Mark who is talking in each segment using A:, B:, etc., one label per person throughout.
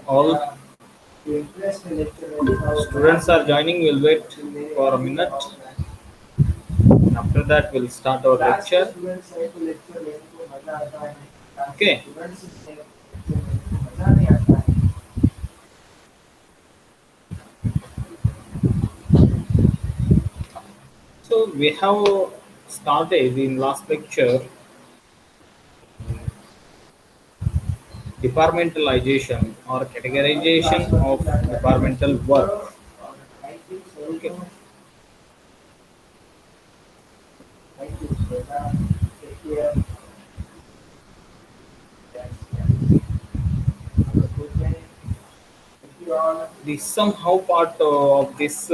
A: All students are joining. We'll wait for a minute. After that, we'll start our lecture. Okay. So we have started in last lecture departmentalization or categorization of departmental work. Okay. The somehow part of this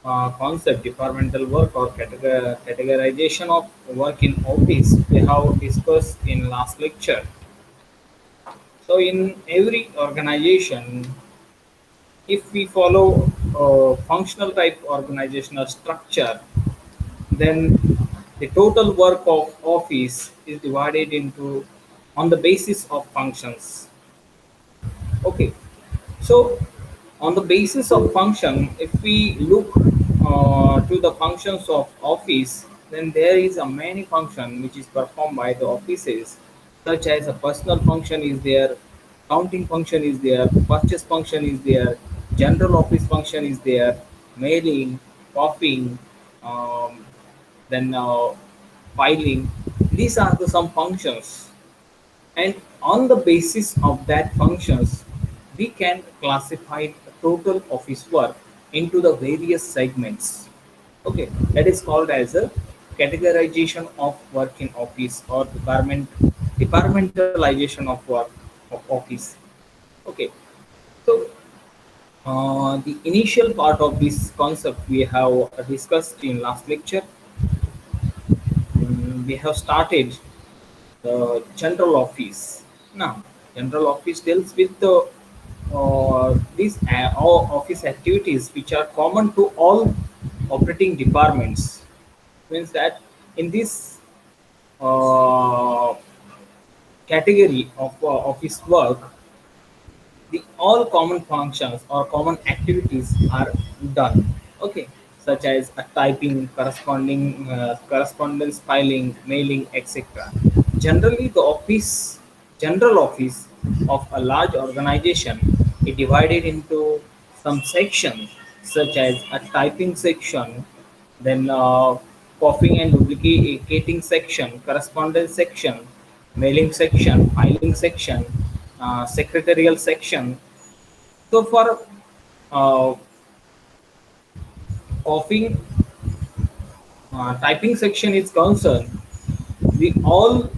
A: concept departmental work or categorization of work in office we have discussed in last lecture. So in every organization, if we follow functional type organizational structure, then the total work of office is divided into on the basis of functions. Okay, so on the basis of function, if we look to the functions of office, then there is a many function which is performed by the offices, such as a personal function is there, counting function is there, purchase function is there, general office function is there, mailing, copying, um, then filing. These are the some functions, and on the basis of that functions we can classify the total office work into the various segments. Okay, that is called as a categorization of work in office or departmentalization of work of office. Okay, so the initial part of this concept we have discussed in last lecture. We have started the general office. Now, general office deals with these all office activities which are common to all operating departments. Means that in this uh, category of office work, the all common functions or common activities are done. Okay, such as typing, corresponding correspondence, filing, mailing, etc. Generally the office general office of a large organization is divided into some sections, such as a typing section, then copying and duplicating section, correspondence section, mailing section, filing section, secretarial section. So for uh, copying typing section is concerned, we all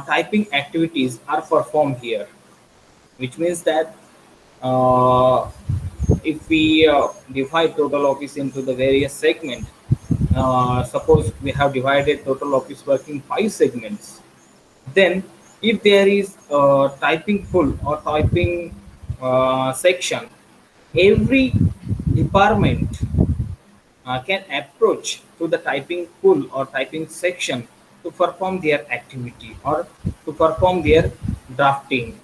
A: typing activities are performed here, which means that uh, if we divide total office into the various segments, suppose we have divided total office work in 5 segments, then if there is a typing full or typing section, every department can approach to the typing pool or typing section to perform their activity or to perform their drafting.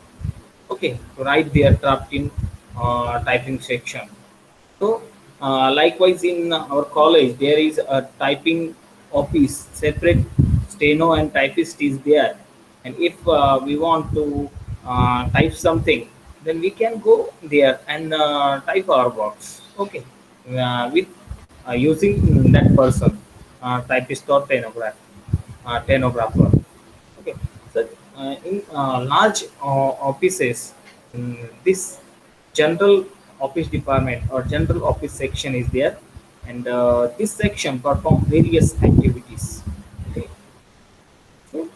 A: Okay, to write their drafting typing section. So, likewise in our college, there is a typing office, separate steno and typist is there. And if we want to type something, then we can go there and type our works. Okay, with using that person, typist or stenographer. Okay, so in large offices, this general office department or general office section is there, and this section perform various activities. Okay, so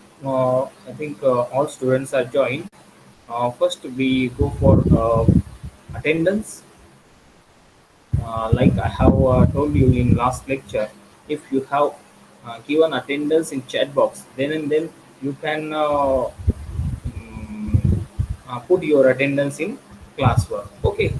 A: I think all students are joined. First, we go for attendance. Like I have told you in last lecture, if you have given attendance in chat box, then and then you can put your attendance in classwork. Okay.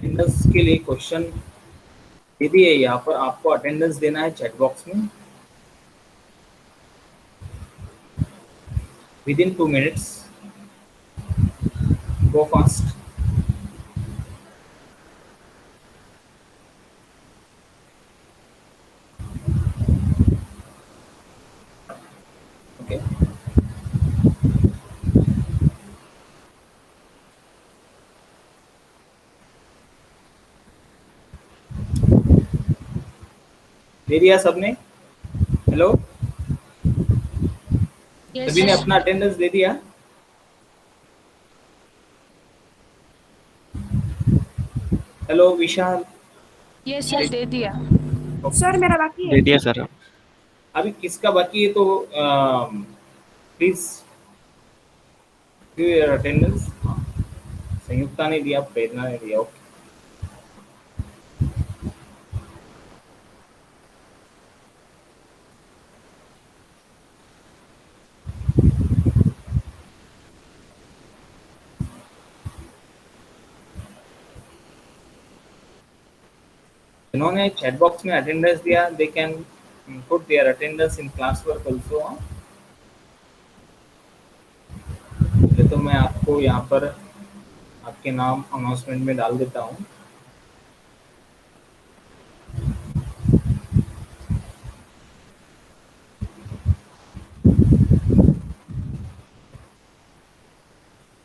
A: In attendance के लिए question दे दिए, यहाँ पर आपको attendance देना है chat box में with in 2 minutes. Go fast. Okay. दे दिया सबने? हेलो,
B: Yes,
A: सभी ने
B: sir.
A: अपना अटेंडेंस दे दिया? हेलो विशाल।
B: Yes, sir. दे दिया.
C: सर मेरा बाकी है।
D: दे दिया सर।
A: अभी किसका बाकी है तो प्लीज गिव योर अटेंडेंस। संयुक्ता ने दिया, प्रेरणा ने दिया। ओके, जिन्होंने चैट बॉक्स में अटेंडेंस दिया they can put their attendance in class work also. तो मैं आपको यहाँ पर आपके नाम अनाउंसमेंट में डाल देता हूँ।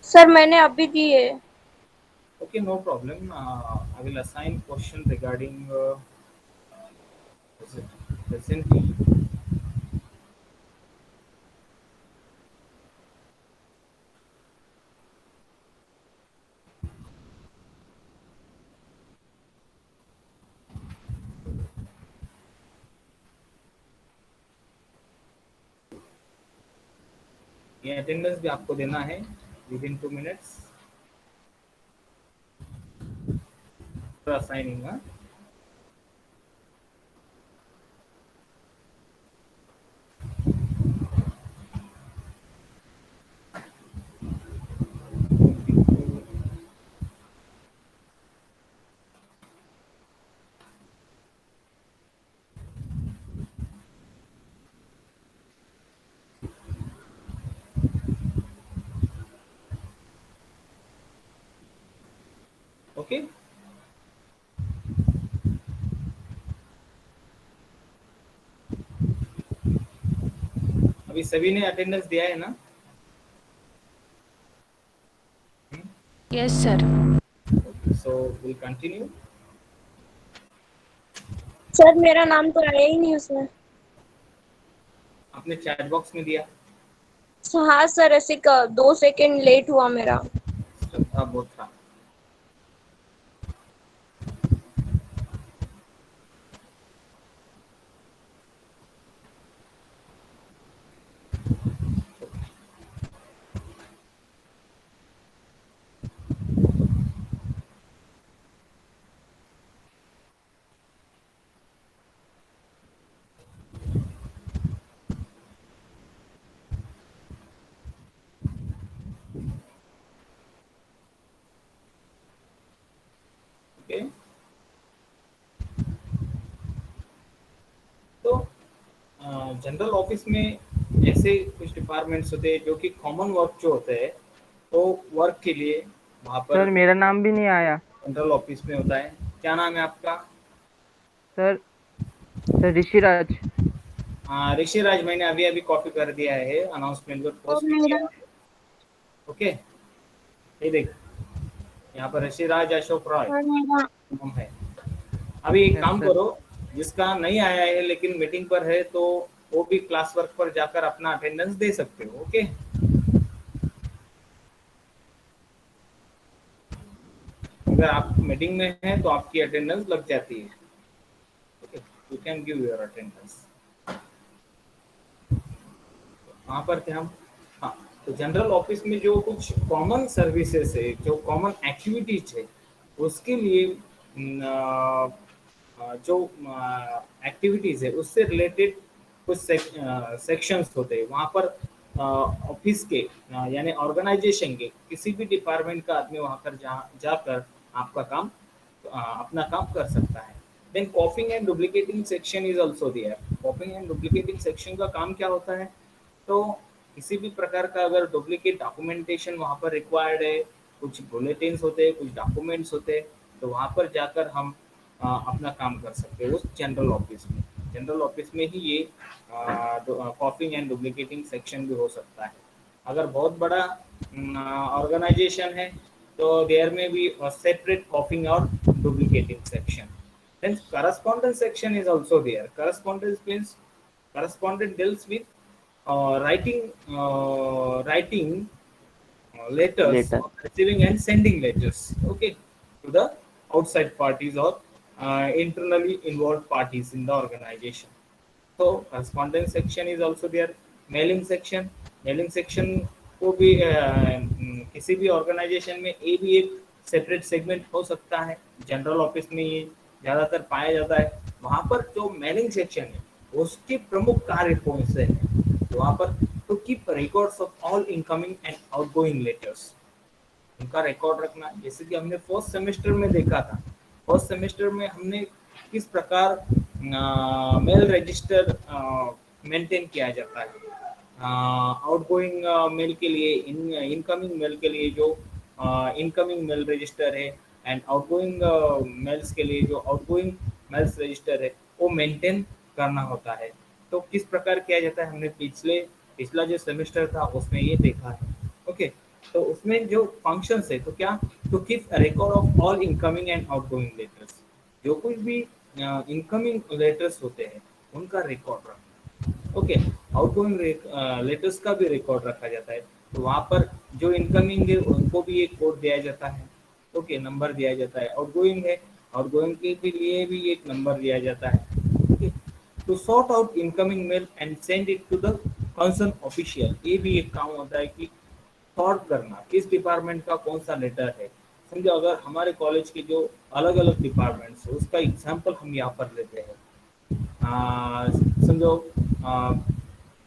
C: सर मैंने अभी दी है।
A: Okay, no problem. I will assign question regarding presently. ये अटेंडेंस भी आपको देना है with in 2 minutes assigning. Okay, अभी सभी ने अटेंडेंस दिया है ना?
B: Yes, sir.
A: So will continue.
C: Sir मेरा नाम तो आया ही नहीं उसमें।
A: आपने चैट बॉक्स में दिया?
C: हाँ सर, ऐसे 2 सेकंड लेट हुआ मेरा।
A: श्रद्धा बोथरा। ओके, तो जनरल ऑफिस में ऐसे कुछ डिपार्टमेंट्स होते हैं जो कि कॉमन वर्क जो होते हैं, तो वर्क के लिए वहाँ पर
D: सर मेरा नाम भी नहीं आया।
A: जनरल ऑफिस में होता है। क्या नाम है आपका?
D: Sir sir Rishiraj.
A: हाँ, ऋषिराज मैंने अभी अभी कॉपी कर दिया है, अनाउंसमेंट पर पोस्ट भी किया। ओके, ये देख, यहाँ पर ऋषिराज अशोक रॉय नाम है। अभी एक
D: यस
A: काम
D: सर।
A: करो, जिसका नहीं आया है लेकिन मीटिंग पर है, तो वो भी क्लास वर्क पर जाकर अपना अटेंडेंस दे सकते हो। ओके, अगर आप मीटिंग में हैं तो आपकी अटेंडेंस लग जाती है। Okay, you can give your attendance. वहाँ पर थे हम। हाँ, तो जनरल ऑफिस में जो कुछ कॉमन सर्विसेज है, जो कॉमन एक्टिविटीज है, उसके लिए जो एक्टिविटीज है उससे रिलेटेड कुछ सेक्शंस होते हैं। वहाँ पर ऑफिस के यानी ऑर्गेनाइजेशन के किसी भी डिपार्टमेंट का आदमी वहाँ पर जाकर आपका काम अपना काम कर सकता है। Then copying and duplicating section is also there. Copying and duplicating section का काम क्या होता है, तो किसी भी प्रकार का अगर डुप्लीकेट डॉक्यूमेंटेशन वहाँ पर रिक्वायर्ड है, कुछ बुलेटिन्स होते हैं, कुछ डॉक्यूमेंट्स होते हैं, तो वहाँ पर जाकर हम अपना काम कर सकते हैं उस जनरल ऑफिस में। जनरल ऑफिस में ही ये कॉपिंग एंड डुप्लीकेटिंग सेक्शन भी हो सकता है। अगर बहुत बड़ा ऑर्गेनाइजेशन है तो देयर में भी सेपरेट कॉपिंग और duplicating section. Then correspondence section is also there. Correspondence means correspondent deals with writing letters,
E: Later.
A: or receiving and sending letters, okay, to the outside parties or internally involved parties in the organization. So correspondence section is also there. Mailing section, mailing section को भी किसी भी organisation में ये भी एक separate segment हो सकता है। जनरल ऑफिस में ये ज़्यादातर पाया जाता है। वहाँ पर जो मेलिंग सेक्शन है उसके प्रमुख कार्य कौन से हैं, तो वहाँ पर to keep records of all incoming and outgoing letters, उनका रिकॉर्ड रखना। जैसे कि हमने फर्स्ट सेमेस्टर में देखा था, फर्स्ट सेमेस्टर में हमने किस प्रकार मेल रजिस्टर मेंटेन किया जाता है। आउटगोइंग मेल के लिए, इनकमिंग मेल के लिए जो इनकमिंग मेल रजिस्टर है, एंड आउटगोइंग मेल्स के लिए जो आउटगोइंग मेल्स रजिस्टर है वो मेंटेन करना होता है। तो किस प्रकार किया जाता है हमने पिछला जो सेमेस्टर था उसमें ये देखा है। ओके, तो उसमें जो फंक्शंस है तो क्या, to keep record of all incoming and outgoing letters, जो कुछ भी इनकमिंग लेटर्स होते हैं उनका रिकॉर्ड रखना। ओके, आउटगोइंग लेटर्स का भी रिकॉर्ड रखा जाता है। तो वहाँ पर जो इनकमिंग है उनको भी एक कोड दिया जाता है, ओके, नंबर दिया जाता है। आउटगोइंग है, आउटगोइंग के लिए भी एक नंबर दिया जाता है। Okay, to sort out incoming mail and send it to the concern official, ये भी एक काम होता है कि सॉर्ट करना किस डिपार्टमेंट का कौन सा लेटर है। समझो अगर हमारे कॉलेज के जो अलग अलग डिपार्टमेंट्स है उसका एग्जाम्पल हम यहाँ पर लेते हैं। समझो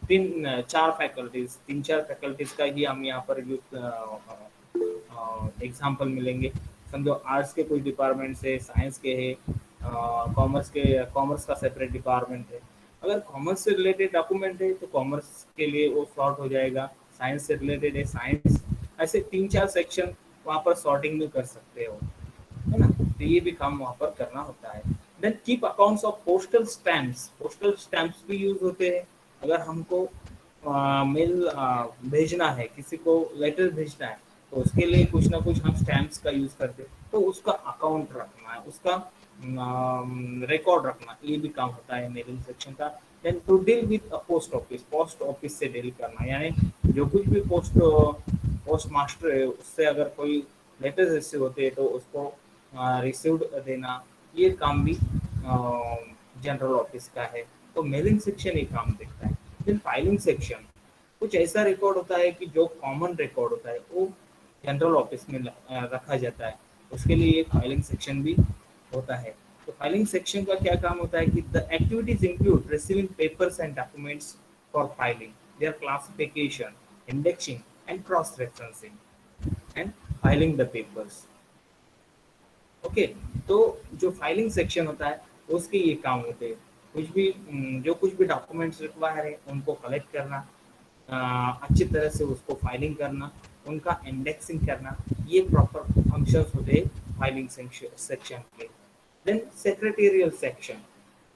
A: तीन चार फैकल्टीज का ही हम यहाँ पर एग्जाम्पल मिलेंगे। समझो आर्ट्स के कुछ डिपार्टमेंट्स है, साइंस के है, कॉमर्स का सेपरेट डिपार्टमेंट है। अगर कॉमर्स से रिलेटेड डॉक्यूमेंट है तो कॉमर्स के लिए वो सॉर्ट हो जाएगा, साइंस से रिलेटेड है साइंस, ऐसे 3-4 सेक्शन वहाँ पर सॉर्टिंग भी कर सकते हो, है ना। तो ये भी काम वहाँ पर करना होता है। Then keep accounts of postal stamps, postal stamps भी यूज होते हैं। अगर हमको मेल भेजना है, किसी को लेटर भेजना है तो उसके लिए कुछ ना कुछ हम स्टैम्प्स का यूज करते हैं, तो उसका अकाउंट रखना है, उसका रिकॉर्ड रखना, ये भी काम होता है मेलिंग सेक्शन का। Then to deal with post office, post office से डील करना, यानी जो कुछ भी पोस्ट मास्टर है उससे अगर कोई लेटर रिसीव होते हैं तो उसको रिसीव्ड देना, ये काम भी जनरल ऑफिस का है। तो मेलिंग सेक्शन ये काम देखता है। फिर फाइलिंग सेक्शन, कुछ ऐसा रिकॉर्ड होता है कि जो कॉमन रिकॉर्ड होता है वो जनरल ऑफिस में रखा जाता है, उसके लिए एक फाइलिंग सेक्शन भी होता है। तो फाइलिंग सेक्शन का क्या काम होता है कि the activities include receiving papers and documents for filing, there classification, indexing and cross referencing and filing the papers. Okay, तो जो फाइलिंग सेक्शन होता है उसके ये काम होते हैं। जो कुछ भी डॉक्यूमेंट्स रिक्वायर है उनको कलेक्ट करना, अच्छी तरह से उसको फाइलिंग करना, उनका इंडेक्सिंग करना, ये प्रॉपर फंक्शंस होते हैं फाइलिंग सेक्शन के। Then secretarial section,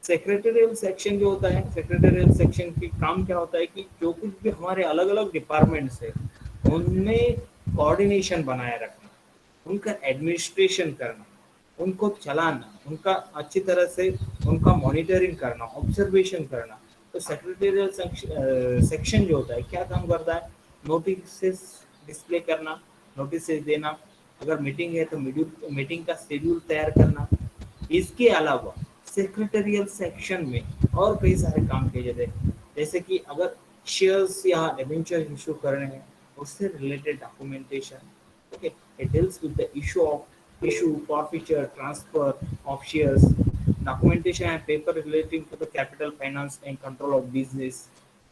A: secretarial section जो होता है, सेक्रेटेरियल सेक्शन की काम क्या होता है कि जो कुछ भी हमारे अलग अलग डिपार्टमेंट्स है उनमें कोऑर्डिनेशन बनाए रखना, उनका एडमिनिस्ट्रेशन करना, उनको चलाना, उनका अच्छी तरह से उनका मॉनिटरिंग करना, ऑब्जर्वेशन करना। तो सेक्रेटेरियल सेक्शन जो होता है क्या काम करता है, नोटिस डिस्प्ले करना, नोटिस देना, अगर मीटिंग है तो मीटिंग का शेड्यूल तैयार करना। इसके अलावा सेक्रेटेरियल सेक्शन में और कई सारे काम किए जाते हैं, जैसे कि अगर शेयर्स या डिबेंचर इशू करने हैं उससे related documentation. Okay, it deals with the issue, forfeiture, transfer of shares, documentation and paper relating to the capital, finance and control of business,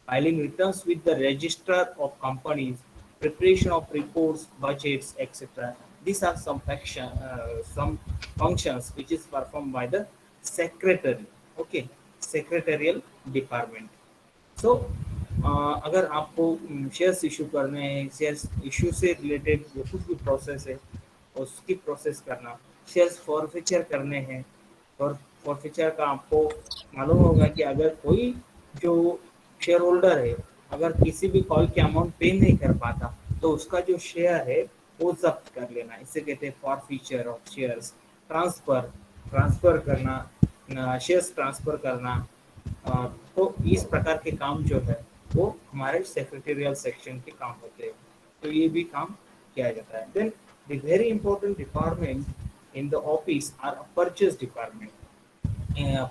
A: filing returns with the registrar of companies, preparation of reports, budgets, etc. these are some functions which is performed by the secretary. Okay, secretarial department. सो अगर आपको shares issue करने हैं, shares issue से related जो कुछ भी process है उसकी प्रोसेस करना, शेयर्स फॉरफीचर करने हैं, और फॉरफीचर का आपको मालूम होगा कि अगर कोई जो शेयर होल्डर है अगर किसी भी कॉल के अमाउंट पे नहीं कर पाता तो उसका जो शेयर है वो जब्त कर लेना, इसे कहते हैं forfeiture of shares. Transfer, transfer करना, शेयर्स ट्रांसफर करना। अ, तो इस प्रकार के काम जो है वो हमारे सेक्रेटेरियल सेक्शन के काम होते हैं, तो ये भी काम किया जाता है। Then the very important department in the office are purchase department.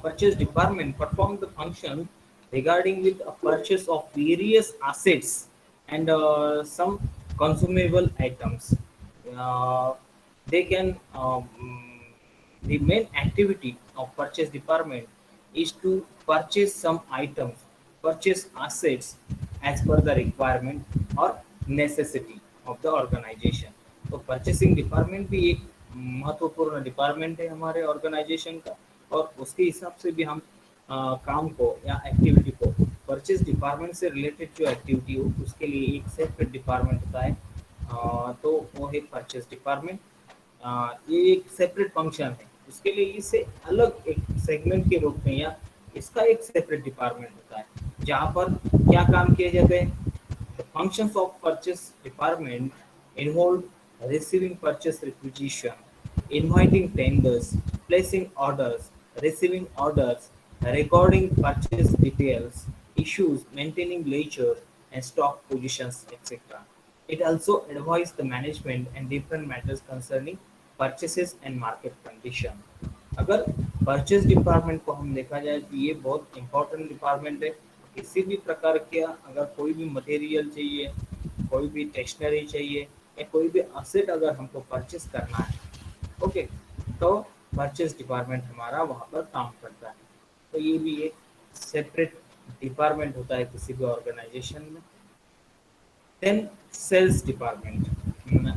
A: Purchase department perform the function regarding with a purchase of various assets and some consumable items. They can the main activity of purchase department is to purchase some items, purchase assets as per the requirement or necessity of the organization. तो purchasing department भी एक महत्वपूर्ण department है हमारे organisation का, और उसके हिसाब से भी हम काम को या एक्टिविटी को, परचेज डिपार्टमेंट से रिलेटेड जो एक्टिविटी हो उसके लिए एक सेपरेट डिपार्टमेंट होता है। तो वो है परचेज डिपार्टमेंट। ये एक सेपरेट फंक्शन है, उसके लिए इसे अलग एक सेगमेंट के रूप में या इसका एक सेपरेट डिपार्टमेंट होता है जहाँ पर क्या काम किए जाते हैं। The functions of purchase department involve receiving purchase requisition, inviting tenders, placing orders, receiving orders, recording purchase details, issues, maintaining ledger and stock positions, etc. It also advises the management and different matters concerning purchases and market condition. अगर purchase department को हम देखा जाए तो ये बहुत important department है। किसी भी प्रकार के अगर कोई भी मटेरियल चाहिए, कोई भी स्टेशनरी चाहिए या कोई भी असेट अगर हमको परचेस करना है, ओके, तो परचेस डिपार्टमेंट हमारा वहाँ पर काम करता है। तो ये भी एक सेपरेट डिपार्टमेंट होता है किसी भी ऑर्गेनाइजेशन में। Then sales department.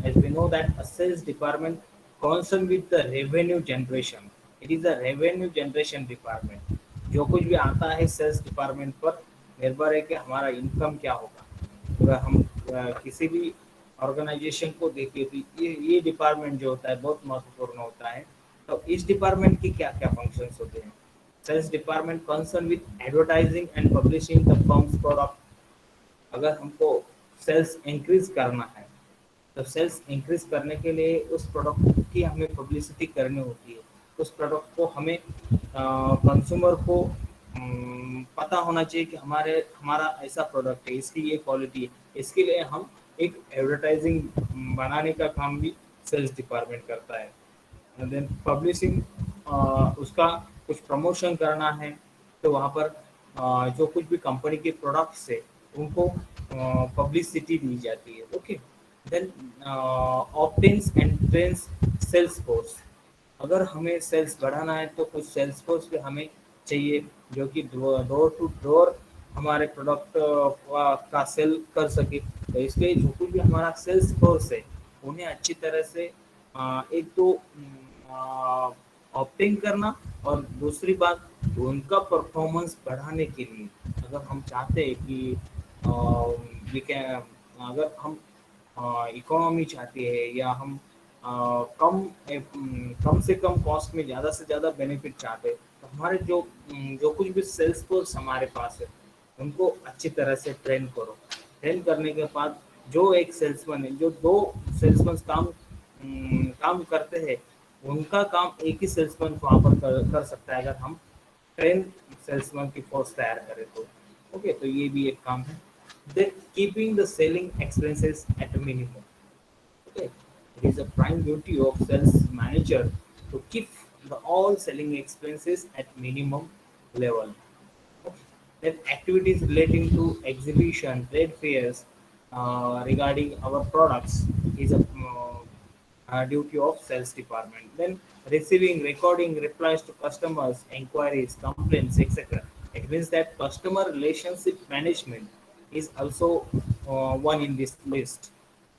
A: As we know that a sales department concerned with the revenue generation. It is a revenue generation department. जो कुछ भी आता है सेल्स डिपार्टमेंट पर निर्भर है कि हमारा इनकम क्या होगा। अगर हम किसी भी ऑर्गेनाइजेशन को देखिए तो ये डिपार्टमेंट जो होता है बहुत महत्वपूर्ण होता है। तो इस डिपार्टमेंट की क्या क्या फंक्शंस होते हैं। Sales department concern with advertising and publishing the firm's product. अगर हमको सेल्स इंक्रीज करना है तो सेल्स इंक्रीज करने के लिए उस प्रोडक्ट की हमें पब्लिसिटी करनी होती है। उस प्रोडक्ट को हमें कंज्यूमर को पता होना चाहिए कि हमारा ऐसा प्रोडक्ट है, इसकी ये क्वालिटी है। इसके लिए हम एक एडवर्टाइजिंग बनाने का काम भी सेल्स डिपार्टमेंट करता है। देन पब्लिशिंग, उसका कुछ प्रमोशन करना है तो वहाँ पर जो कुछ भी कंपनी के प्रोडक्ट्स है उनको पब्लिसिटी दी जाती है। Okay, then obtains and trains sales force. अगर हमें सेल्स बढ़ाना है तो कुछ सेल्स फोर्स भी हमें चाहिए जो कि डोर टू डोर हमारे प्रोडक्ट का सेल कर सके। तो इसलिए जो कुछ भी हमारा सेल्स फोर्स है उन्हें अच्छी तरह से एक तो ऑप्टिंग करना, और दूसरी बात उनका परफॉर्मेंस बढ़ाने के लिए अगर हम चाहते हैं कि अगर हम इकोनॉमी चाहते हैं या हम कम से कम कॉस्ट में ज़्यादा से ज़्यादा बेनिफिट चाहते हैं तो हमारे जो कुछ भी सेल्स फोर्स हमारे पास है उनको अच्छी तरह से ट्रेन करो। ट्रेन करने के बाद जो एक सेल्समैन है, जो दो सेल्समैन काम करते हैं उनका काम एक ही सेल्समैन वहाँ पर कर सकता है अगर हम ट्रेन सेल्समैन की फोर्स तैयार करें तो। ओके, तो ये भी एक काम है। Then keeping the selling expenses at a minimum. Okay, it is a prime duty of sales manager to keep all selling expenses at minimum level. Okay. Then activities relating to exhibition, trade fairs regarding our products is a duty of sales department. Then receiving, recording replies to customers, inquiries, complaints, etc. It means that customer relationship management is also one in this list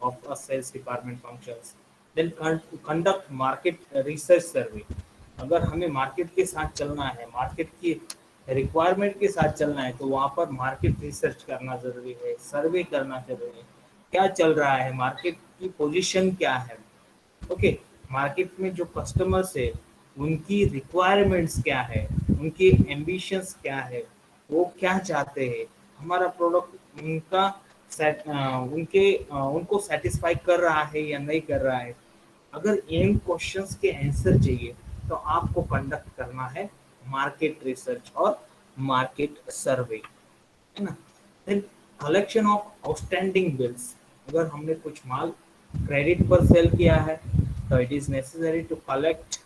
A: of a sales department functions. Then conduct market research survey. अगर हमें market के साथ चलना है, market की requirement के साथ चलना है, तो वहाँ पर मार्केट रिसर्च करना ज़रूरी है, सर्वे करना ज़रूरी है, क्या चल रहा है, मार्केट की पोजीशन क्या है। ओके, मार्केट में जो कस्टमर्स है उनकी रिक्वायरमेंट्स क्या है, उनकी एम्बिशंस क्या है, वो क्या चाहते हैं, हमारा प्रोडक्ट उनका उनको सेटिस्फाई कर रहा है या नहीं कर रहा है। अगर इन क्वेश्चंस के आंसर चाहिए तो आपको कंडक्ट करना है मार्केट रिसर्च और मार्केट सर्वे, है ना। Then collection of outstanding bills. अगर हमने कुछ माल क्रेडिट पर सेल किया है तो it is necessary to collect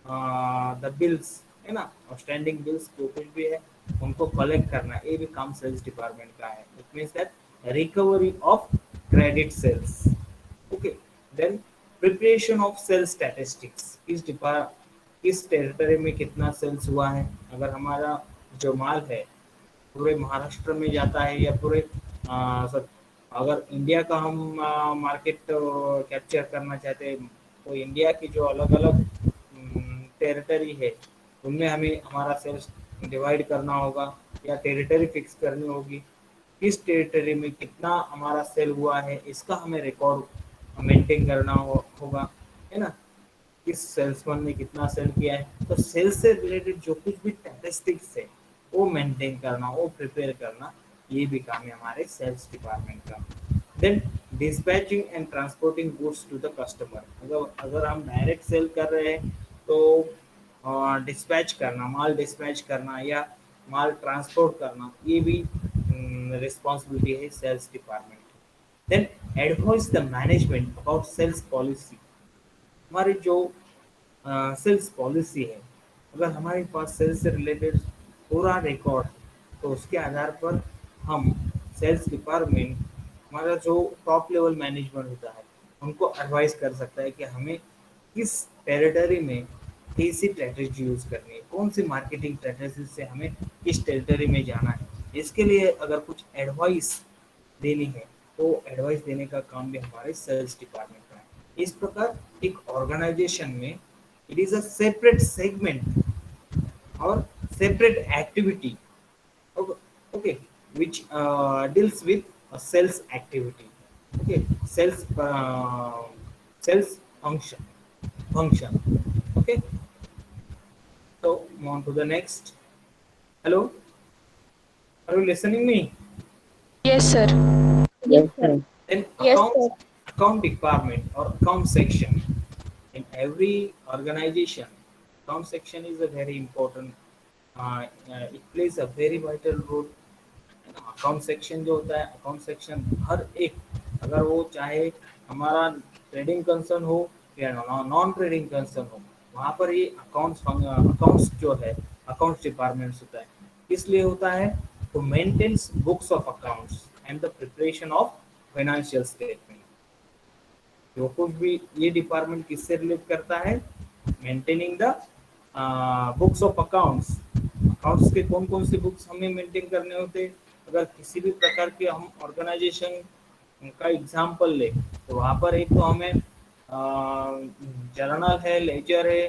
A: the bills, है ना। आउटस्टैंडिंग बिल्स जो कुछ भी है उनको कलेक्ट करना, ये भी काम सेल्स डिपार्टमेंट का है। It means that recovery of credit sales. Okay, then preparation of sale statistics. किस टेरिटरी में कितना सेल्स हुआ है, अगर हमारा जो माल है पूरे महाराष्ट्र में जाता है या पूरे अगर इंडिया का हम मार्केट कैप्चर करना चाहते हैं तो इंडिया की जो अलग अलग टेरिटरी है उनमें हमें हमारा सेल्स डिवाइड करना होगा या टेरिटरी फिक्स करनी होगी। किस टेरिटरी में कितना हमारा सेल हुआ है इसका हमें रिकॉर्ड मेंटेन करना होगा, है ना। किस सेल्समैन ने कितना सेल किया है, तो सेल्स से रिलेटेड जो कुछ भी स्टैटिस्टिक्स है वो मेंटेन करना, वो प्रिपेयर करना, ये भी काम है हमारे सेल्स डिपार्टमेंट का। Then dispatching and transporting goods to the customer. अगर अगर हम डायरेक्ट सेल कर रहे हैं तो डिस्पैच करना, माल डिस्पैच करना या माल ट्रांसपोर्ट करना, ये भी रिस्पॉन्सिबिलिटी है sales department. Then advise the management about sales policy. हमारी जो सेल्स पॉलिसी है, अगर हमारे पास सेल्स से रिलेटेड पूरा रिकॉर्ड तो उसके आधार पर हम सेल्स डिपार्टमेंट, हमारा जो टॉप लेवल मैनेजमेंट होता है उनको एडवाइस कर सकता है कि हमें किस टेरिटरी में कैसी स्ट्रेटेजी यूज़ करनी है, कौन सी मार्केटिंग स्ट्रेटेजी से हमें किस टेरिटरी में जाना है। इसके लिए अगर कुछ एडवाइस देनी है तो एडवाइस देने का काम भी हमारे सेल्स डिपार्टमेंट का है। इस प्रकार एक ऑर्गेनाइजेशन में it is a separate segment और separate activity, okay, which deals with sales activity, okay, sales function, okay. So move on to the next. Hello, are you listening me?
B: Yes, sir.
C: Yes, sir.
A: Then
C: Yes, sir.
A: account department or account section in every organization. Account section is a very important. It plays a very vital role. Account section जो होता है, account section हर एक, अगर वो चाहे हमारा trading concern हो या नॉन ट्रेडिंग कंसर्न हो, वहाँ पर ये अकाउंट्स जो है अकाउंट्स डिपार्टमेंट्स होता है। किस लिए होता है, to maintains books of accounts and the preparation of financial statement. जो कुछ भी ये डिपार्टमेंट किससे रिलेट करता है, maintaining the books of accounts. Accounts के कौन कौन से बुक्स हमें मेंटेन करने होते हैं, अगर किसी भी प्रकार के हम ऑर्गेनाइजेशन का एग्जांपल ले तो वहाँ पर एक तो हमें जर्नल है, लेजर है,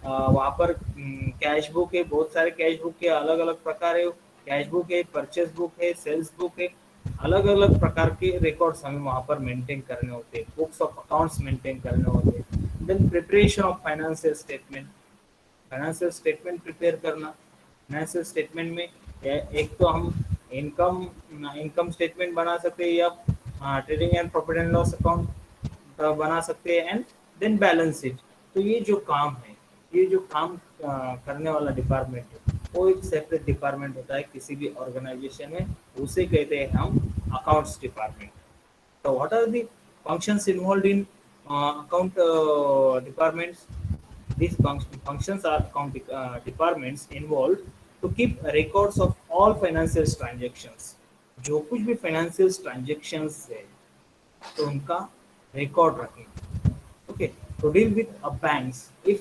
A: वहाँ पर कैश बुक है, बहुत सारे कैश बुक के अलग अलग प्रकार है, कैश बुक है, परचेस बुक है, सेल्स बुक है, अलग अलग प्रकार के रिकॉर्ड्स हमें वहाँ पर मेंटेन करने होते हैं, बुक्स ऑफ अकाउंट्स मेंटेन करने होते हैं। Then preparation of financial statement, financial statement prepare करना। फाइनेंशियल स्टेटमेंट में एक तो हम इनकम इनकम स्टेटमेंट बना सकते हैं या trading and profit and loss account बना सकते हैं, एंड देन बैलेंस शीट। तो ये जो काम है, ये जो काम करने वाला डिपार्टमेंट है वो एक सेपरेट डिपार्टमेंट होता है किसी भी ऑर्गेनाइजेशन में, उसे कहते हैं हम accounts department. So what are the functions involved in account departments? These functions are account departments involved to keep records of all financial transactions. जो कुछ भी financial transactions है तो उनका record रखें. Okay, to deal with banks, if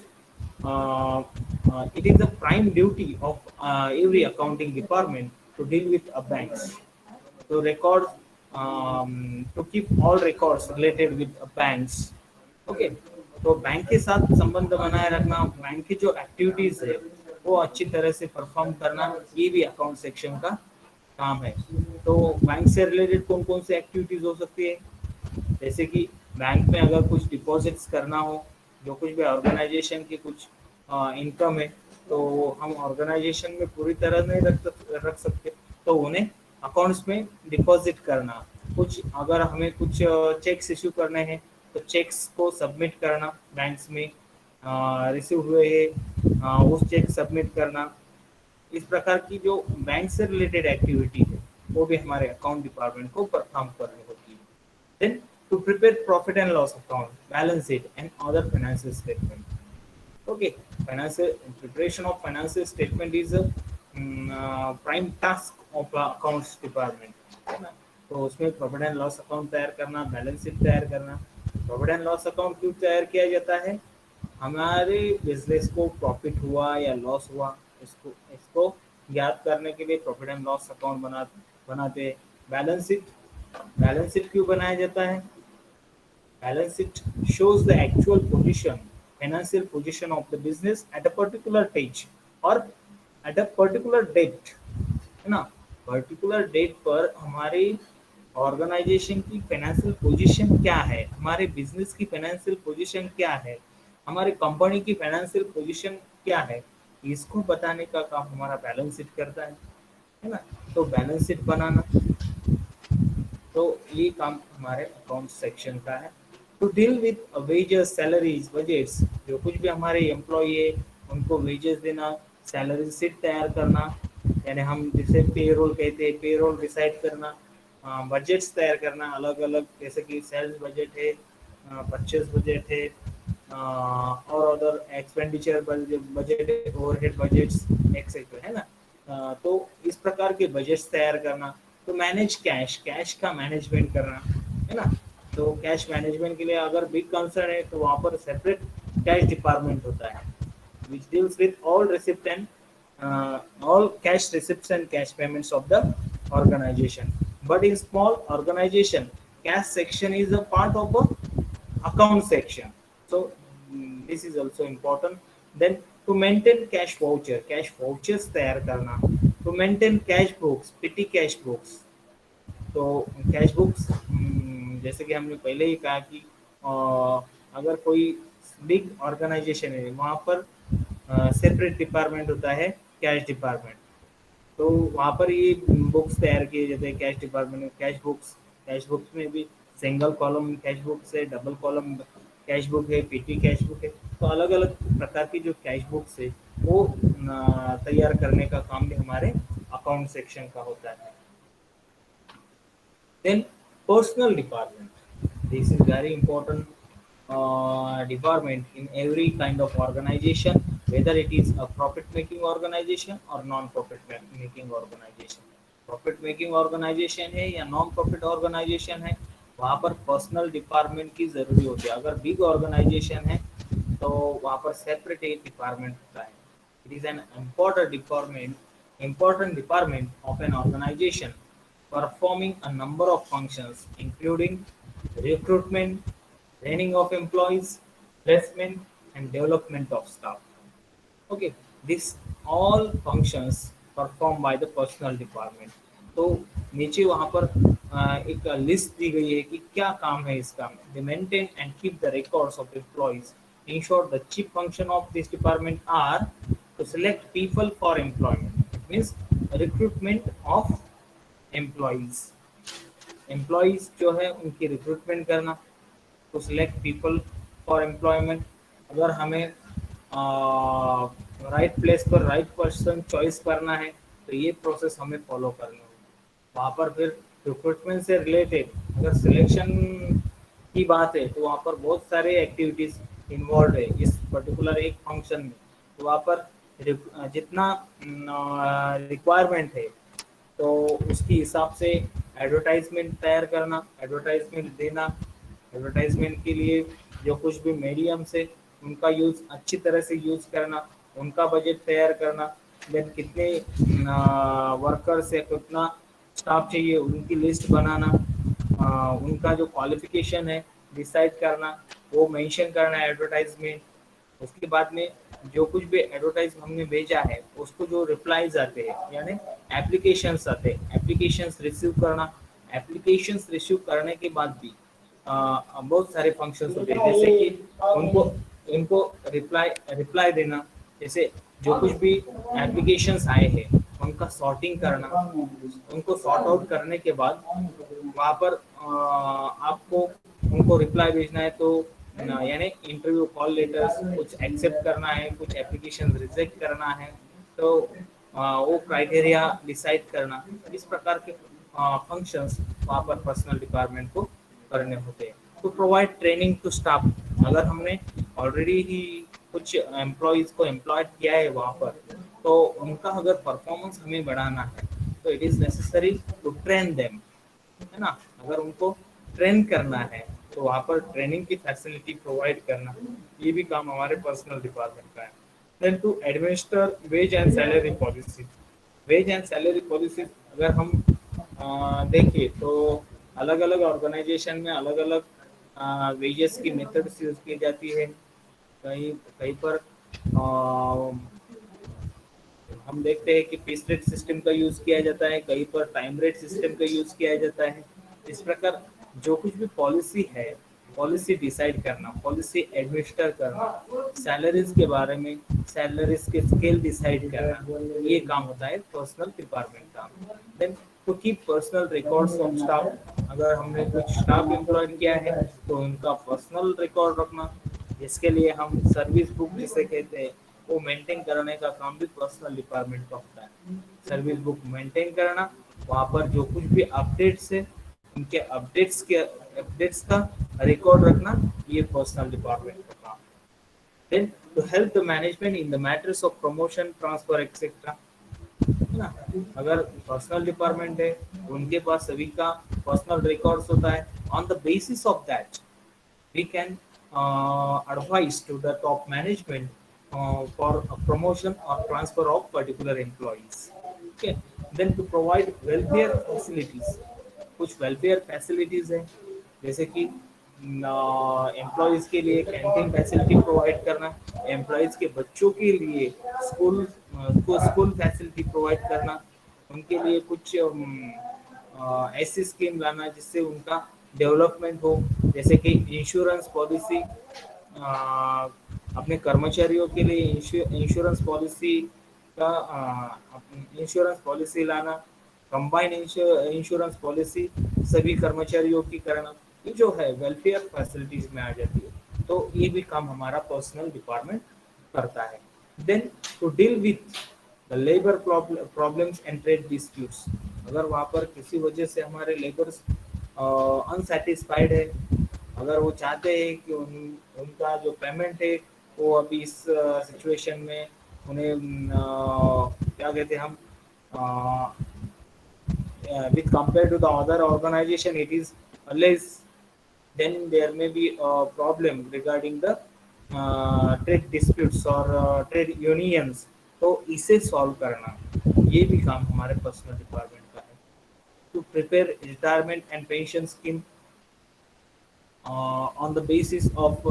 A: it is the prime duty of every accounting department to deal with banks, to record to keep all records related with banks, okay, तो bank के साथ संबंध बनाए रखना, bank की जो activities है वो अच्छी तरह से परफॉर्म करना, ये भी अकाउंट सेक्शन का काम है। तो बैंक से रिलेटेड कौन कौन सी एक्टिविटीज हो सकती है, जैसे कि बैंक में अगर कुछ डिपॉजिट्स करना हो, जो कुछ भी ऑर्गेनाइजेशन की कुछ इनकम है, तो हम ऑर्गेनाइजेशन में पूरी तरह नहीं रख सकते, तो उन्हें अकाउंट्स में डिपॉजिट करना। कुछ अगर हमें कुछ चेक्स इशू करने हैं, तो चेक्स को सबमिट करना बैंक्स में, रिसीव हुए हैं उस चेक सबमिट करना। इस प्रकार की जो बैंक से रिलेटेड एक्टिविटी है वो भी हमारे अकाउंट डिपार्टमेंट को परफॉर्म करनी होती है। Then to prepare profit and loss account, balance sheet and other financial statement. Okay, financial preparation of financial statement is a prime task of accounts department, है ना। तो उसमें प्रॉफिट एंड लॉस अकाउंट तैयार करना, balance sheet तैयार करना। Profit and loss account क्यों तैयार किया जाता है, हमारे बिजनेस को प्रॉफिट हुआ या लॉस हुआ, इसको इसको ज्ञात करने के लिए प्रॉफिट एंड लॉस अकाउंट बनाते हैं। बैलेंस शीट क्यों बनाया जाता है, balance sheet shows the actual position, financial position of the business at a particular stage or at a particular date, है ना। पर्टिकुलर डेट पर हमारी ऑर्गेनाइजेशन की फाइनेंशियल पोजीशन क्या है, हमारे बिजनेस की फाइनेंशियल पोजीशन क्या है, हमारी कंपनी की फाइनेंशियल पोजीशन क्या है, इसको बताने का काम हमारा बैलेंस शीट करता है ना। तो बैलेंस शीट बनाना, तो ये काम हमारे अकाउंट सेक्शन का है। To deal with wages, salaries, budgets, जो कुछ भी हमारे एम्प्लॉय है उनको वेजेस देना, सैलरी शीट तैयार करना, यानी हम जिसे पेरोल कहते हैं, पेरोल डिसाइड करना, बजट्स तैयार करना अलग अलग, जैसे कि सेल्स बजट है, परचेज बजट है, और other expenditure budget, overhead budgets etcetera, है ना। तो इस प्रकार के बजट्स तैयार करना। तो मैनेज कैश, कैश का मैनेजमेंट करना, है ना। तो कैश मैनेजमेंट के लिए अगर बिग कंसर्न है तो वहाँ पर सेपरेट कैश डिपार्टमेंट होता है, which deals with all receipt and all cash receipts and cash payments of the organization. But in small organization, cash section is a part of the account section. So this is also important. Then to maintain cash vouchers तैयार करना, to maintain cash books, petty cash books। तो cash books, जैसे कि हमने पहले ही कहा कि अगर कोई बिग ऑर्गेनाइजेशन है वहाँ पर सेपरेट डिपार्टमेंट होता है, कैश डिपार्टमेंट। तो वहाँ पर ये बुक्स तैयार किए जाते हैं कैश डिपार्टमेंट में, कैश बुक्स में भी सिंगल कॉलम कैश बुक्स है, डबल कॉलम कैश बुक है, पीटी कैश बुक है। तो अलग अलग प्रकार की जो कैश बुक्स है वो तैयार करने का काम भी हमारे अकाउंट सेक्शन का होता है। Then personal department. This is very important department in every kind of organization, whether it is a profit-making organization or non-profit-making organization. Profit-making organization है या non-profit organization है, वहाँ पर पर्सनल डिपार्टमेंट की ज़रूरी होती है। अगर बिग ऑर्गेनाइजेशन है तो वहाँ पर सेपरेट एक डिपार्टमेंट होता है। It is an important department of an organization performing a number of functions including recruitment, training of employees, placement and development of staff. Okay, this all functions performed by the personnel department। तो नीचे वहाँ पर एक list दी गई है कि क्या काम है इस काम में। They maintain and keep the records of employees. In short, the chief function of this department are to select people for employment. It means recruitment of employees। Employees जो है उनकी रिक्रूटमेंट करना, to select people for employment. अगर हमें right place पर right person choice करना है तो ये प्रोसेस हमें फॉलो करनी होगी। वहाँ पर फिर रिक्रूटमेंट से रिलेटेड अगर सिलेक्शन की बात है तो वहाँ पर बहुत सारे एक्टिविटीज़ इन्वॉल्व है इस पर्टिकुलर एक फंक्शन में। तो वहाँ पर जितना रिक्वायरमेंट है तो उसके हिसाब से एडवर्टाइजमेंट तैयार करना, एडवर्टाइजमेंट देना, एडवर्टाइजमेंट के लिए जो कुछ भी मीडियम से उनका यूज़ अच्छी तरह से यूज़ करना, उनका बजट तैयार करना, देन कितने वर्कर्स या कितना स्टाफ चाहिए उनकी लिस्ट बनाना, उनका जो क्वालिफिकेशन है डिसाइड करना, वो मेंशन करना है एडवर्टाइज में। उसके बाद में जो कुछ भी एडवर्टाइज हमने भेजा है उसको जो रिप्लाईज आते हैं यानी एप्लीकेशंस आते हैं, एप्लीकेशंस रिसीव करना। एप्लीकेशंस रिसीव करने के बाद भी बहुत सारे फंक्शंस होते हैं, जैसे कि उनको इनको रिप्लाई रिप्लाई देना। जैसे जो कुछ भी एप्लीकेशंस आए हैं उनका सॉर्टिंग करना, उनको सॉर्ट आउट करने के बाद वहाँ पर आपको उनको रिप्लाई भेजना है। तो यानी इंटरव्यू कॉल लेटर्स कुछ एक्सेप्ट करना है, कुछ एप्लीकेशन रिजेक्ट करना है, तो वो क्राइटेरिया डिसाइड करना। इस प्रकार के फंक्शंस वहाँ पर पर्सनल डिपार्टमेंट को करने होते हैं। To provide training to staff, अगर हमने ऑलरेडी ही कुछ एम्प्लॉयज़ को एम्प्लॉयड किया है वहाँ पर, तो उनका अगर परफॉर्मेंस हमें बढ़ाना है तो it is necessary to train them, है ना। अगर उनको ट्रेन करना है तो वहाँ पर ट्रेनिंग की फैसिलिटी प्रोवाइड करना, ये भी काम हमारे पर्सनल डिपार्टमेंट का है। Then to administer wage and salary policy. Wage and salary policy अगर हम देखिए तो अलग अलग ऑर्गेनाइजेशन में अलग अलग वेजेस की मेथड्स यूज की जाती है। कहीं कहीं पर हम देखते हैं कि पीस रेट सिस्टम का यूज किया जाता है, कहीं पर टाइम रेट सिस्टम का यूज किया जाता है। इस प्रकार जो कुछ भी पॉलिसी है, पॉलिसी डिसाइड करना, पॉलिसी एडमिनिस्टर करना, सैलरीज के बारे में सैलरीज के स्केल डिसाइड करना, ये काम होता है पर्सनल डिपार्टमेंट का। Then to keep personal records of staff, अगर हमने कुछ स्टाफ एम्प्लॉय किया है तो उनका पर्सनल रिकॉर्ड रखना, जिसके लिए हम सर्विस बुक जिसे कहते हैं वो मेंटेन करने का काम भी पर्सनल डिपार्टमेंट का होता है। सर्विस बुक मेंटेन करना, वहाँ पर जो कुछ भी अपडेट्स है उनके अपडेट्स का रिकॉर्ड रखना, ये पर्सनल डिपार्टमेंट का काम। Then to help the management in the matters of promotion transfer etcetera, है ना। अगर पर्सनल डिपार्टमेंट है उनके पास सभी का पर्सनल रिकॉर्ड्स होता है। On the basis of that we can advise to the top management for a promotion or transfer of particular employees. Okay, then to provide welfare facilities, कुछ welfare facilities है, जैसे कि एम्प्लॉयज़ के लिए canteen facility provide करना, employees के बच्चों के लिए स्कूल फैसिलिटी प्रोवाइड करना, उनके लिए कुछ ऐसी स्कीम लाना जिससे उनका डेवलपमेंट हो। जैसे कि इंश्योरेंस पॉलिसी, अपने कर्मचारियों के लिए इंश्योरेंस पॉलिसी का इंश्योरेंस पॉलिसी लाना, कंबाइन इंश्योरेंस पॉलिसी सभी कर्मचारियों की करना, ये जो है वेलफेयर फैसिलिटीज में आ जाती है। तो ये भी काम हमारा पर्सनल डिपार्टमेंट करता है। Then to deal with the labour problems and trade disputes, अगर वहाँ पर किसी वजह से हमारे लेबर्स अनसेटिस्फाइड है, अगर वो चाहते हैं कि उनका जो पेमेंट है वो अभी इस सिचुएशन में उन्हें क्या कहते हैं हम with compared to the other organization it is less, then there may be a problem regarding the trade disputes or trade unions, तो इसे सॉल्व करना, ये भी काम हमारे पर्सनल डिपार्टमेंट का है। To prepare retirement and pension scheme on the basis of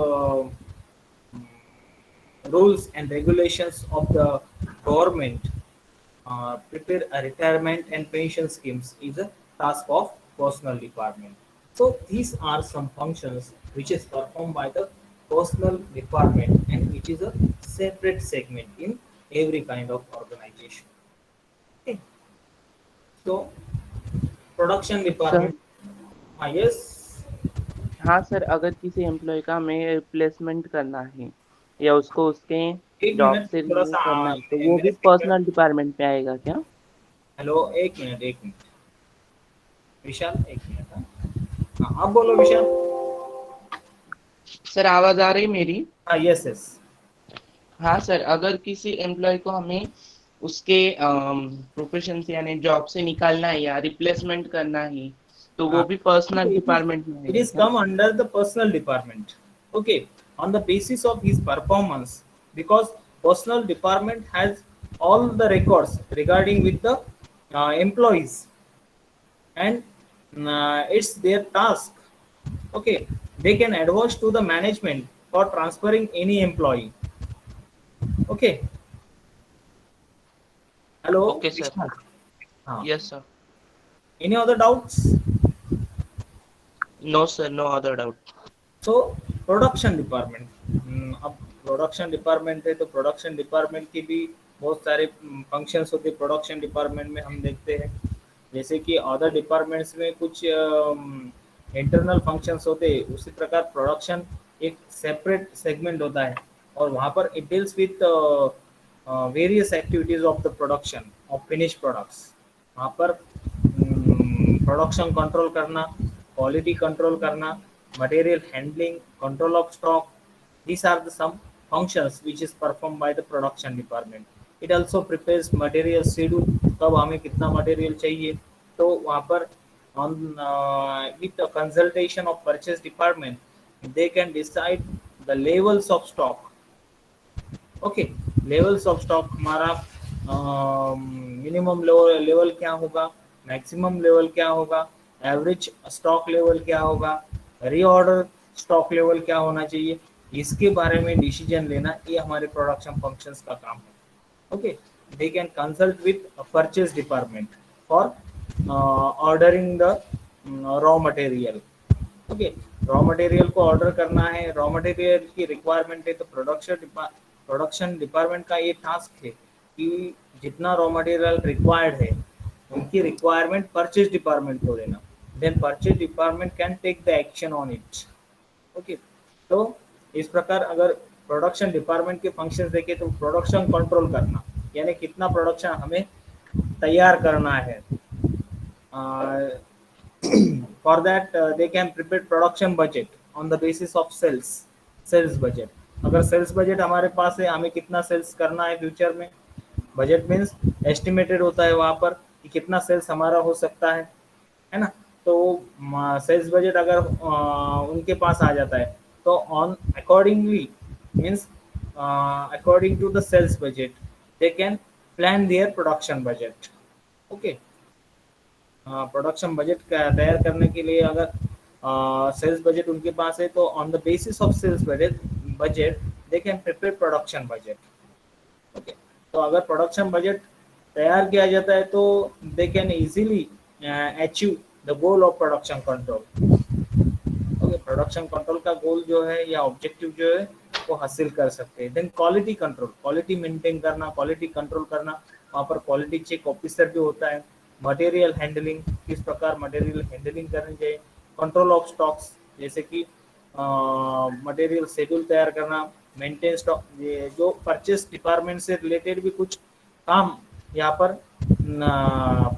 A: rules and regulations of the government, prepare a retirement and pension schemes is a task of personal department. So these are some functions which is performed by the personal department and it is a separate segment in every kind of organization. Okay. So production
E: sir
A: department, yes.
E: हाँ sir, अगर किसी employ का हमें replacement करना है या उसको उसके
A: एक
E: जॉब
A: मिनट
E: से
A: थोड़ा
E: रिमूव
A: सा
E: करना है तो वो
A: मेरे
E: भी
A: स्पीकर,
E: पर्सनल डिपार्टमेंट में आएगा क्या?
A: हेलो एक मिनट विशाल, एक मिनट। हाँ आप बोलो विशाल।
E: सर आवाज आ रही मेरी?
A: हाँ यस यस।
E: हाँ सर, अगर किसी एम्प्लॉय को हमें उसके प्रोफेशन से यानी जॉब से निकालना है या रिप्लेसमेंट करना है तो वो भी पर्सनल डिपार्टमेंट में
A: It
E: आएगा
A: is
E: क्या?
A: come under the personal department. Okay, on the basis of his performance, because personal department has all the records regarding with the employees, and it's their task Okay, they can advise to the management for transferring any employee. Okay, hello
E: Okay, sir.
A: Vishnu. हाँ,
E: Yes, sir.
A: any other doubts?
E: No, sir. No other doubt.
A: So production department, अब production department है तो production department की भी बहुत सारे functions होते हैं। प्रोडक्शन डिपार्टमेंट में हम देखते हैं जैसे कि अदर डिपार्टमेंट्स में कुछ इंटरनल फंक्शंस होते हैं, उसी प्रकार प्रोडक्शन एक सेपरेट सेगमेंट होता है और वहाँ पर it deals with various activities of the production of finish products. वहाँ पर प्रोडक्शन कंट्रोल करना, क्वालिटी कंट्रोल करना, material handling, control of stock. These are the some functions which is performed by the production department. It also prepares material schedule, कब हमें कितना material चाहिए, तो वहाँ पर on with the consultation of purchase department they can decide the levels of stock. Okay, levels of stock हमारा minimum level क्या होगा, मैक्सिमम लेवल क्या होगा, एवरेज स्टॉक लेवल क्या होगा, रीऑर्डर स्टॉक लेवल क्या होना चाहिए, इसके बारे में डिसीजन लेना ये हमारे प्रोडक्शन फंक्शंस का काम है। Okay, they can consult with purchase department for ordering the raw material. Okay, raw material को ऑर्डर करना है, रॉ मटेरियल की रिक्वायरमेंट है तो प्रोडक्शन डिपार्टमेंट का ये टास्क है कि जितना रॉ मटेरियल रिक्वायर्ड है उनकी रिक्वायरमेंट परचेज डिपार्टमेंट को देना, then purchase department can take the action on it. Okay, तो इस प्रकार अगर प्रोडक्शन डिपार्टमेंट के फंक्शंस देखें तो प्रोडक्शन कंट्रोल करना यानी कितना प्रोडक्शन हमें तैयार करना है, for that they can prepare production budget on the basis of sales budget। अगर सेल्स बजट हमारे पास है, हमें कितना सेल्स करना है फ्यूचर में, बजट मीन्स एस्टिमेटेड होता है वहाँ पर कि कितना सेल्स हमारा हो सकता है ना। तो सेल्स बजट अगर उनके पास आ जाता है तो on accordingly means according to the sales budget they can plan their production budget. Okay, production budget तैयार करने के लिए अगर सेल्स बजट उनके पास है तो on the basis of sales budget they can prepare production budget. Okay, तो अगर प्रोडक्शन बजट तैयार किया जाता है तो they can easily achieve the goal of production control. Okay, production control का गोल जो है या ऑब्जेक्टिव जो है वो हासिल कर सकते हैं। Then quality control, quality maintain करना, क्वालिटी कंट्रोल करना, वहाँ पर क्वालिटी चेक ऑफिसर भी होता है। मटेरियल हैंडलिंग, किस प्रकार मटेरियल हैंडलिंग करनी चाहिए, कंट्रोल ऑफ स्टॉक्स जैसे कि मटेरियल शेड्यूल तैयार करना, मेंटेन स्टॉक, ये जो परचेस डिपार्टमेंट से रिलेटेड भी कुछ काम यहाँ पर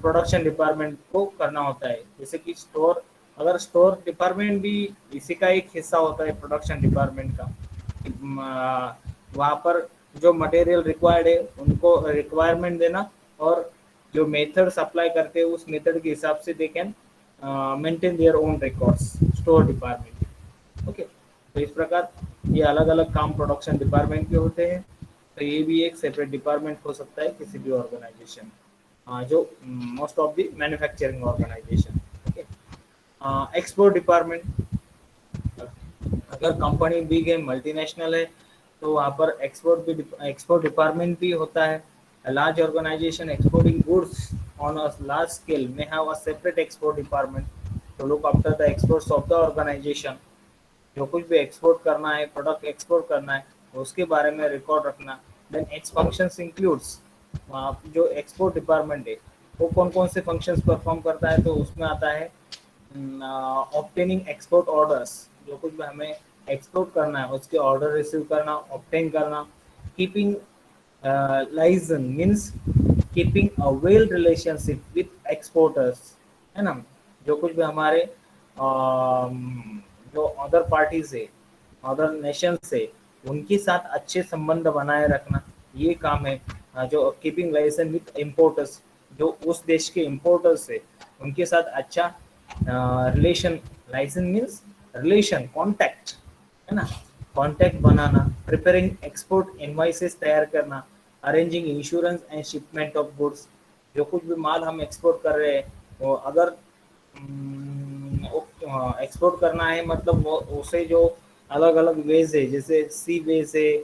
A: प्रोडक्शन डिपार्टमेंट को करना होता है। जैसे कि स्टोर, अगर स्टोर डिपार्टमेंट भी इसी का एक हिस्सा होता है प्रोडक्शन डिपार्टमेंट का, वहाँ पर जो मटेरियल रिक्वायर्ड है उनको रिक्वायरमेंट देना और जो मेथड सप्लाई करते हैं उस मेथड के हिसाब से they can maintain their own records store department. Okay, तो इस प्रकार ये अलग अलग काम प्रोडक्शन डिपार्टमेंट के होते हैं। तो ये भी एक सेपरेट डिपार्टमेंट हो सकता है किसी भी ऑर्गेनाइजेशन, जो most of the manufacturing organisation. Okay, export department, अगर कंपनी बिग है, मल्टीनेशनल है तो वहाँ पर एक्सपोर्ट डिपार्टमेंट भी होता है। A large organization exporting goods on a large scale may have a separate export department to look after the exports of the organization। जो कुछ भी एक्सपोर्ट करना है, प्रोडक्ट एक्सपोर्ट करना है, उसके बारे में रिकॉर्ड रखना। देन इट्स फंक्शंस इंक्लूड्स, जो एक्सपोर्ट डिपार्टमेंट है वो कौन कौन से फंक्शंस परफॉर्म करता है, तो उसमें आता है ऑब्टेनिंग एक्सपोर्ट ऑर्डर्स, जो कुछ भी हमें एक्सपोर्ट करना है उसके ऑर्डर रिसीव करना, ऑब्टेन करना। Keeping liaison means keeping a well relationship with exporters, है ना। जो कुछ भी हमारे जो अदर पार्टीज है, अदर नेशन से, उनके साथ अच्छे संबंध बनाए रखना, ये काम है। जो कीपिंग लाइसेंस विथ इम्पोर्टर्स, जो उस देश के इम्पोर्टर्स है उनके साथ अच्छा relation, liaison means relation, contact, है ना, कॉन्टैक्ट बनाना। प्रिपेयरिंग एक्सपोर्ट इनवॉइसेस तैयार करना, arranging insurance and shipment of goods, जो कुछ भी माल हम एक्सपोर्ट कर रहे हैं वो अगर एक्सपोर्ट करना है, मतलब वो उसे जो अलग अलग वेज है, जैसे सी वेज है,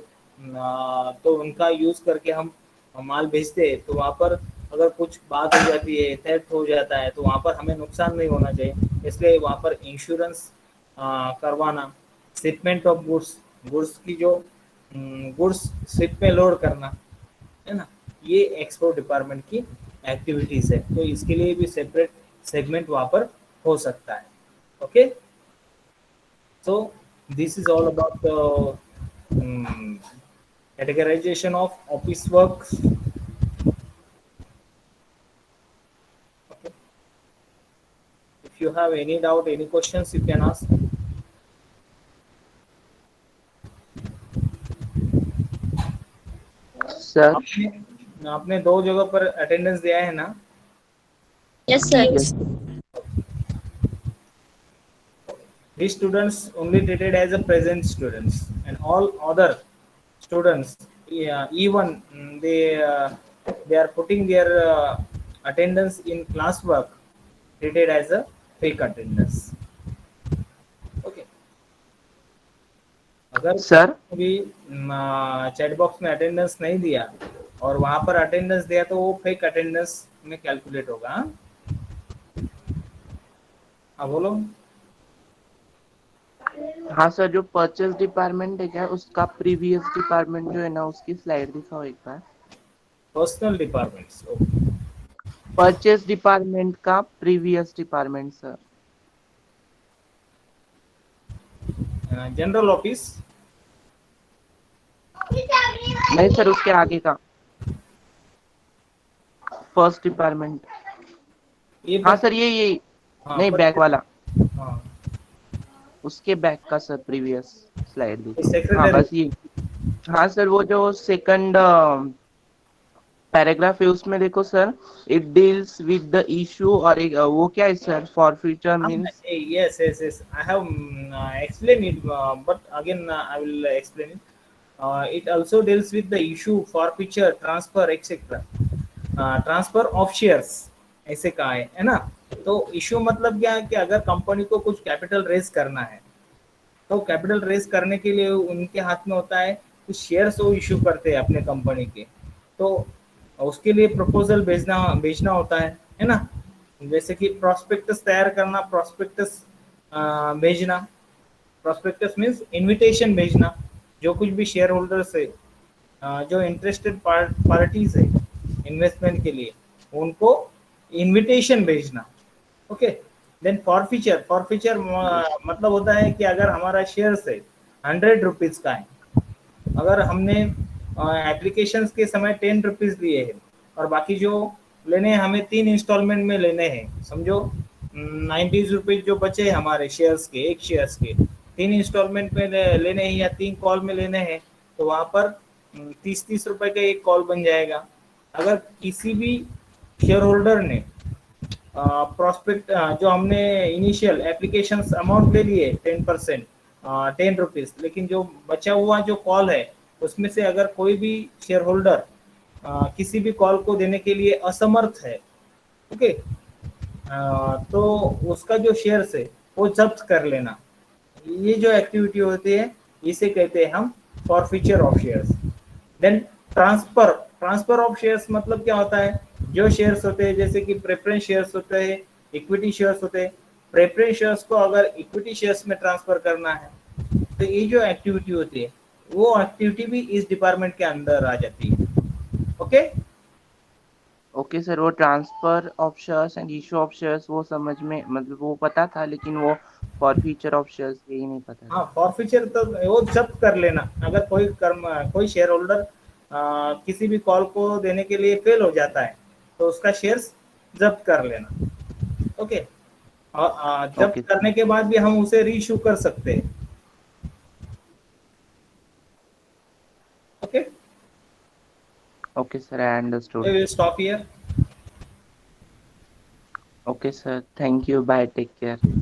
A: तो उनका यूज करके हम माल भेजते हैं, तो वहाँ पर अगर कुछ बात हो जाती है, थेफ्ट हो जाता है, तो वहाँ पर हमें नुकसान नहीं होना चाहिए, इसलिए वहाँ पर इंश्योरेंस करवाना, शिपमेंट ऑफ गुड्स, गुड्स की जो गुड्स शिप में लोड करना है ना, ये एक्सपोर्ट डिपार्टमेंट की एक्टिविटीज है, तो इसके लिए भी सेपरेट सेगमेंट वहाँ पर हो सकता है। Okay, so this is all about the categorization of office work. Okay. If you have any doubt, any questions, you can ask.
E: Sir
A: आपने दो जगह पर अटेंडेंस दिया है ना?
C: Yes, sir.
E: Yes
A: These students only treated as a present students, and all other students, yeah, even they are putting their attendance in classwork treated as a fake attendance. Okay. अगर
E: sir
A: भी chat box में attendance नहीं दिया और वहां पर attendance दिया, तो वो फेक अटेंडेंस में कैलकुलेट होगा। हाँ? हाँ बोलो।
E: हाँ सर, जो परचेज डिपार्टमेंट है क्या, उसका प्रीवियस डिपार्टमेंट जो है ना, उसकी स्लाइड दिखाओ एक बार।
A: पर्सनल डिपार्टमेंट्स,
E: परचेज डिपार्टमेंट का previous department sir.
A: General office,
E: नहीं सर, उसके आगे का फर्स्ट डिपार्टमेंट।
A: ये
E: हाँ सर, ये
A: हाँ,
E: नहीं, बैक वाला,
A: हाँ,
E: उसके बैक का सर प्रीवियस स्लाइड दिखाओ। हाँ
A: सेक्रेटरी,
E: बस ये। हाँ सर, वो जो सेकंड पैराग्राफ है उसमें देखो sir, it deals with the issue, और एक वो क्या है sir, for future means.
A: yes, I have explained it, but again I will explain it. It also deals with the issue, forfeiture, transfer, etc. Transfer of shares ऐसे कहा है ना। तो इश्यू मतलब क्या है कि अगर कंपनी को कुछ कैपिटल रेज करना है, तो कैपिटल रेज करने के लिए उनके हाथ में होता है कि शेयर्स वो इश्यू करते हैं अपने कंपनी के, तो उसके लिए प्रपोजल भेजना होता है ना। जैसे कि प्रोस्पेक्टस तैयार करना, प्रोस्पेक्टस भेजना, प्रोस्पेक्टस मीन्स इनविटेशन भेजना, जो कुछ भी शेयर होल्डर्स है, जो इंटरेस्टेड पार्टीज है इन्वेस्टमेंट के लिए, उनको इनविटेशन भेजना। ओके, देन फॉरफीचर, फॉरफीचर मतलब होता है कि अगर हमारा शेयर है 100 रुपीज का है, अगर हमने एप्लीकेशन के समय 10 रुपीज दिए हैं और बाकी जो लेने हैं हमें 3 इंस्टॉलमेंट में लेने हैं, समझो 90 रुपीज जो बचे हैं हमारे शेयर्स के, एक शेयर्स के 3 इंस्टॉलमेंट में लेने हैं या 3 कॉल में लेने हैं, तो वहां पर 30-30 रुपए का एक कॉल बन जाएगा। अगर किसी भी शेयर होल्डर ने प्रोस्पेक्ट जो हमने इनिशियल एप्लीकेशन अमाउंट ले लिए 10%, 10 रुपीज, लेकिन जो बचा हुआ जो कॉल है उसमें से अगर कोई भी शेयर होल्डर किसी भी कॉल को देने के लिए असमर्थ है, ओके, तो उसका जो शेयर्स है वो जब्त कर लेना। ये जो एक्टिविटी होती है इसे कहते हैं हम forfeiture of shares. Then transfer, transfer of shares मतलब क्या होता है, जो शेयर्स होते हैं जैसे कि प्रेफरेंस शेयर्स होते हैं, इक्विटी शेयर्स होते हैं, प्रेफरेंस शेयर्स को अगर इक्विटी शेयर्स में ट्रांसफर करना है, तो ये जो एक्टिविटी होती है वो एक्टिविटी भी इस डिपार्टमेंट के अंदर आ जाती है। ओके,
E: ओके सर, वो transfer of shares and issue of shares वो समझ में, मतलब वो पता था, लेकिन वो फॉर फ्यूचर ऑफ शेयर्स यही नहीं पता था।
A: हाँ, फॉरफीचर तो वो जब्त कर लेना, अगर कोई शेयर होल्डर किसी भी कॉल को देने के लिए फेल हो जाता है तो उसका शेयर्स जब्त कर लेना। ओके, और जब्त
E: ओके
A: करने के बाद भी हम उसे रीइश्यू कर सकते हैं। Okay,
E: okay sir, I understood.
A: we will stop here.
E: Okay sir, thank you, bye, take care.